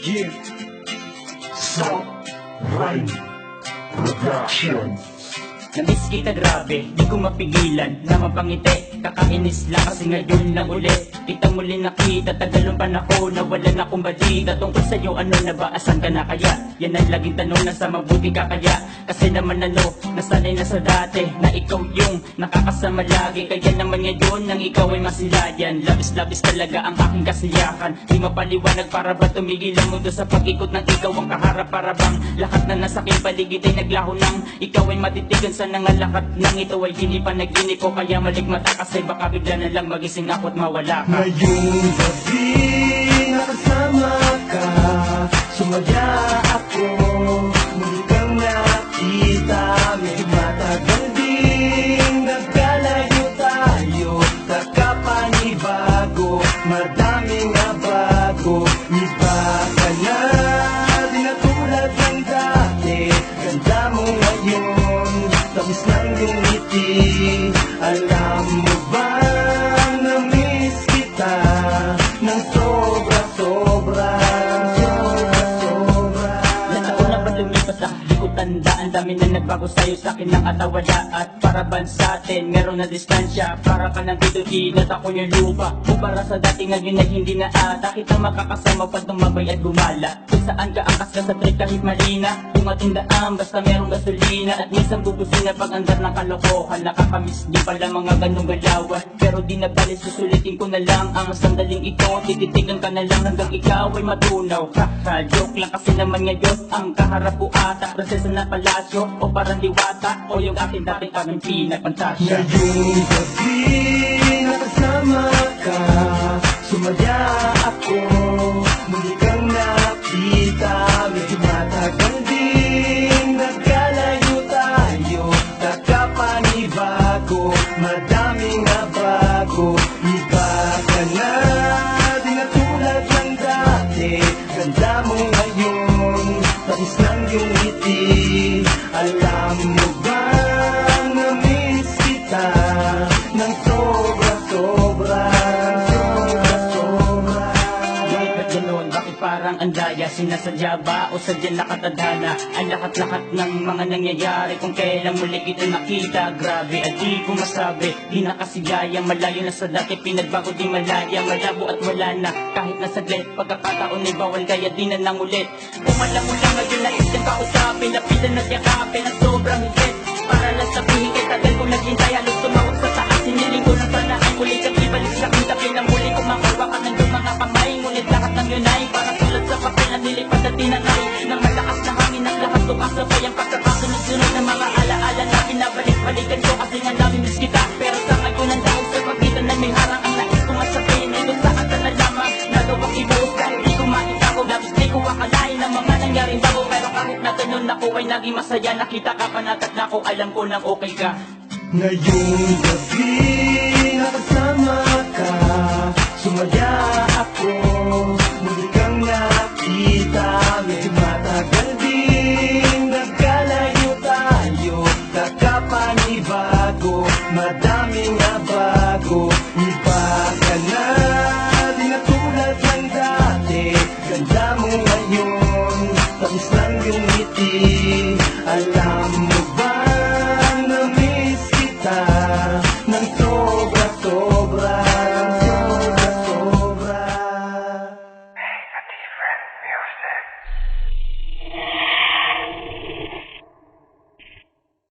Yeah. So, Rhyme Production. Namiss kita grabe, di ko mapigilan na mapangiti. Kakainis lang kasi ngayon lang ulit kita muli nakita. Tagalong panahon na wala na akong balita tungkol sa'yo, ano na ba, asan ka na kaya? Yan ang laging tanong, nasa mabuti ka kaya? Kasi naman ano, nasanay na sa dati na ikaw yung nakakasama lagi. Kaya naman ngayon nang ikaw ay masilayan, labis-labis talaga ang aking kasiyahan. Di mapaliwanag para ba tumigil ang mundo sa pag-ikot ng ikaw ang kaharap. Para bang lahat na nasa aking paligid ay naglaho nang ikaw ay matitigan. Sana nga lahat ng ito ay hindi pa naginip ko. Kaya maligmata kasi baka bigla na lang magising ako at mawala ka. Ngayong gabi nakasama ka, sumaya ako, muli kang nakita. Medyo matagal din nagkalayo tayo, nakapanibago, madaming nabago. Iba ka na, di na tulad ng dati. Ganda mo ngayon, tapos ng iyong ngiti. Alam mo ba, na-miss kita ng sobra-sobra. Ilang taon na ba lumipas, di ko tanda. Ang dami na nagbago sa'yo, sa'kin lang at wala. At para ba sa atin, meron na distansya. Para ka nang dito, hinat ako yung lupa. Kumpara sa dati, ngayon ay hindi na ata kita makakasama pa tumabay at gumala. Kung saan ka angkas ka sa trip kahit malina, kung atindaan basta merong gasolina. At minsan bubusin na pag-andar ng kalokohan. Nakakamiss din pala mga ganong galawan. Pero di na bali, susulitin ko na lang ang sandaling ito. Tititigan ka na lang hanggang ikaw ay matunaw. Joke lang kasi naman ngayon ang kaharap ko ata. Proseso na palasyo o parang diwata, o yung ating dating aming pinagpantasya. Ngayong gabi nakasama ka, sumaya ako, muli kang nakita. Medyo matagal din nagkalayo tayo, nakapanibago, madaming nabago. Iba ka na, di na tulad ng dati. Ganda mo ngayon, tapos ng iyong ngiti. Alam mo ba, na-miss kita ng sobra-sobra. Bakit ba't ganun? Bakit parang andaya? Sinasadya ba o sadyang nakatadhana ang lahat-lahat ng mga nangyayari? Kung kailan muli kita nakita, grabe at di ko masabi. Di na kasi gaya, malayo na sa dati, pinagbago di malaya. Malabo at wala na, kahit na saglit, pagkakataon ay bawal kaya di na nang ulit. Kung alam mo lang ngayon na isang kausapin, lapitan at yakapin ang sobrang higit. Para lang sabihin kay tagal kong naghintay, halos tumawag sa taas. Hiniling ko na sana ay muli kang ibalik sa aking tabi na muli kumakawakan ng iyong mga kamay. Ngunit lahat ng yun ay parang sulat sa papel na nilipad at tinanay ng malakas na hangin ang lahat tumakasabay ang pagkakasunod-sunod ng mga alaala na binabalik-balikan ko kasi nga namimiss kita. Pero sa ngayon ang dahil sa pagitan na may harang ang nais ko nga sabihin ay kung saan ka na lamang nagawang ibuhos kahit di ko makita ko. Labis di ko akalain ang mga nangyaring bago, pero kahit na ganun ako ay naging masaya. Nakita ka panagat na ako, alam ko nang okay ka. Ngayong gabi nakasama ka, sumaya ako, muli kang nakita. Medyo matagal din nagkalayo tayo, nakapanibago, madaming nabago. Iba ka na, di na tulad ng dati. Ganda mo ngayon, tapos lang yung ngiti. Alam mo ba, na-miss kita ng sobra-sobra. Sobra-sobra. A different music.